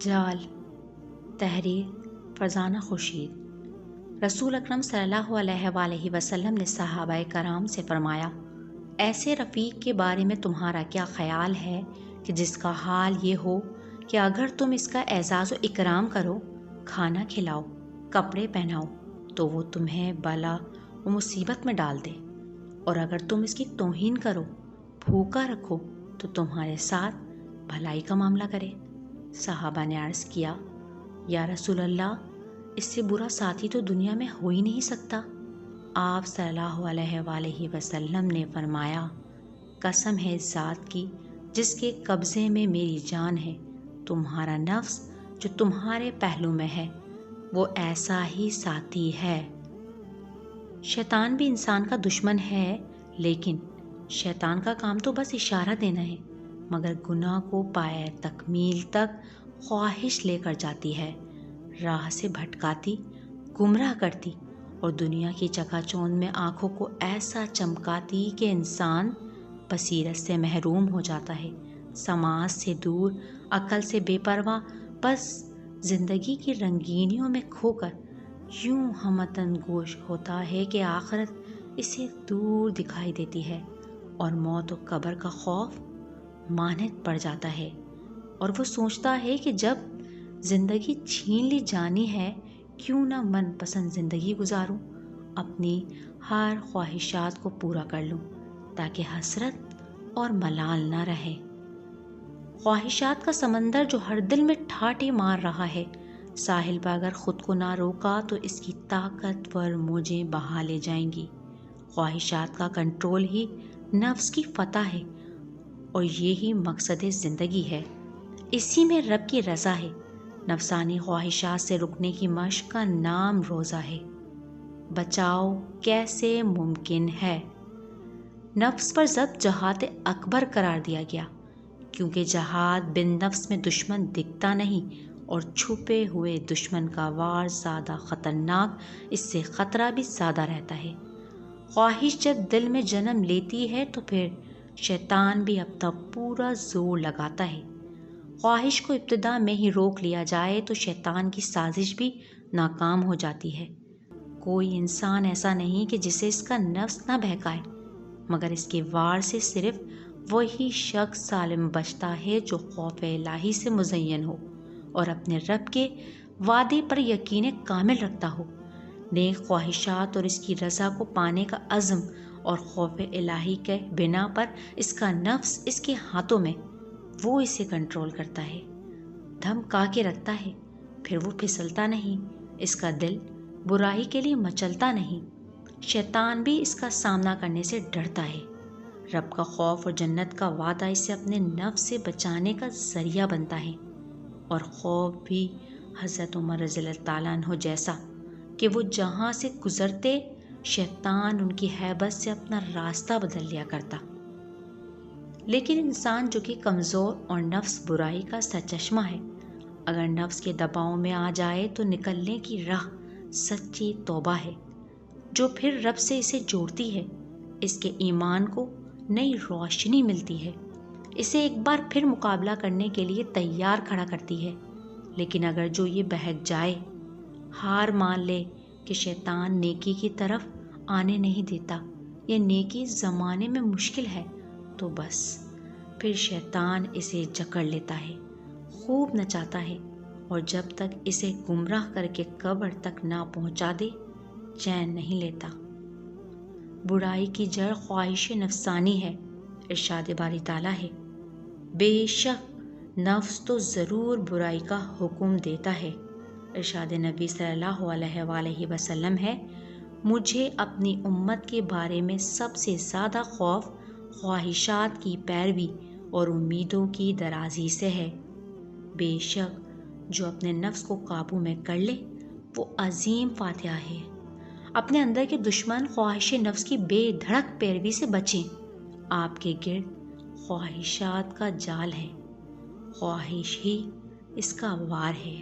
جال، تحریر فرزانہ خورشید۔ رسول اکرم صلی اللہ علیہ وآلہ وسلم نے صحابہ کرام سے فرمایا، ایسے رفیق کے بارے میں تمہارا کیا خیال ہے کہ جس کا حال یہ ہو کہ اگر تم اس کا اعزاز و اکرام کرو، کھانا کھلاؤ، کپڑے پہناؤ، تو وہ تمہیں بلا و مصیبت میں ڈال دے، اور اگر تم اس کی توہین کرو، بھوکا رکھو، تو تمہارے ساتھ بھلائی کا معاملہ کرے۔ صحابہ نے عرض کیا، یا رسول اللہ، اس سے برا ساتھی تو دنیا میں ہو ہی نہیں سکتا۔ آپ صلی اللہ علیہ وآلہ وسلم نے فرمایا، قسم ہے اس ذات کی جس کے قبضے میں میری جان ہے، تمہارا نفس جو تمہارے پہلو میں ہے وہ ایسا ہی ساتھی ہے۔ شیطان بھی انسان کا دشمن ہے، لیکن شیطان کا کام تو بس اشارہ دینا ہے، مگر گناہ کو پائے تکمیل تک خواہش لے کر جاتی ہے، راہ سے بھٹکاتی، گمراہ کرتی، اور دنیا کی چکا چوند میں آنکھوں کو ایسا چمکاتی کہ انسان بصیرت سے محروم ہو جاتا ہے، سماج سے دور، عقل سے بے پرواہ، بس زندگی کی رنگینیوں میں کھو کر یوں ہمتن گوش ہوتا ہے کہ آخرت اسے دور دکھائی دیتی ہے، اور موت و قبر کا خوف مانند پڑ جاتا ہے، اور وہ سوچتا ہے کہ جب زندگی چھین لی جانی ہے، کیوں نہ من پسند زندگی گزاروں، اپنی ہر خواہشات کو پورا کر لوں تاکہ حسرت اور ملال نہ رہے۔ خواہشات کا سمندر جو ہر دل میں ٹھاٹے مار رہا ہے، ساحل پر اگر خود کو نہ روکا تو اس کی طاقتور موجیں بہا لے جائیں گی۔ خواہشات کا کنٹرول ہی نفس کی فتح ہے، اور یہی مقصد زندگی ہے، اسی میں رب کی رضا ہے۔ نفسانی خواہشات سے رکنے کی مشق کا نام روزہ ہے۔ بچاؤ کیسے ممکن ہے؟ نفس پر ضد جہاد اکبر قرار دیا گیا، کیونکہ جہاد بن نفس میں دشمن دکھتا نہیں، اور چھپے ہوئے دشمن کا وار زیادہ خطرناک، اس سے خطرہ بھی زیادہ رہتا ہے۔ خواہش جب دل میں جنم لیتی ہے تو پھر شیطان بھی اپنا پورا زور لگاتا ہے۔ خواہش کو ابتدا میں ہی روک لیا جائے تو شیطان کی سازش بھی ناکام ہو جاتی ہے۔ کوئی انسان ایسا نہیں کہ جسے اس کا نفس نہ بہکائے، مگر اس کے وار سے صرف وہی شخص سالم بچتا ہے جو خوف الہی سے مزین ہو اور اپنے رب کے وعدے پر یقین کامل رکھتا ہو۔ نیک خواہشات اور اس کی رضا کو پانے کا عزم اور خوف الہی کے بنا پر اس کا نفس اس کے ہاتھوں میں، وہ اسے کنٹرول کرتا ہے، دھمکا کے رکھتا ہے، پھر وہ پھسلتا نہیں، اس کا دل برائی کے لیے مچلتا نہیں۔ شیطان بھی اس کا سامنا کرنے سے ڈرتا ہے۔ رب کا خوف اور جنت کا وعدہ اسے اپنے نفس سے بچانے کا ذریعہ بنتا ہے، اور خوف بھی حضرت عمر رضی اللہ تعالیٰ عنہ جیسا کہ وہ جہاں سے گزرتے شیطان ان کی ہیبت سے اپنا راستہ بدل لیا کرتا۔ لیکن انسان جو کہ کمزور اور نفس برائی کا سرچشمہ ہے، اگر نفس کے دباؤ میں آ جائے تو نکلنے کی راہ سچی توبہ ہے، جو پھر رب سے اسے جوڑتی ہے، اس کے ایمان کو نئی روشنی ملتی ہے، اسے ایک بار پھر مقابلہ کرنے کے لیے تیار کھڑا کرتی ہے۔ لیکن اگر جو یہ بہک جائے، ہار مان لے کہ شیطان نیکی کی طرف آنے نہیں دیتا، یہ نیکی زمانے میں مشکل ہے، تو بس پھر شیطان اسے جکڑ لیتا ہے، خوب نچاتا ہے، اور جب تک اسے گمراہ کر کے قبر تک نہ پہنچا دے، چین نہیں لیتا۔ برائی کی جڑ خواہش نفسانی ہے۔ ارشاد باری تعالیٰ ہے، بے شک نفس تو ضرور برائی کا حکم دیتا ہے۔ ارشاد نبی صلی اللہ علیہ وآلہ وسلم ہے، مجھے اپنی امت کے بارے میں سب سے زیادہ خوف خواہشات کی پیروی اور امیدوں کی درازی سے ہے۔ بے شک جو اپنے نفس کو قابو میں کر لے وہ عظیم فاتحہ ہے۔ اپنے اندر کے دشمن خواہش نفس کی بے دھڑک پیروی سے بچیں۔ آپ کے گرد خواہشات کا جال ہے، خواہش ہی اس کا وار ہے۔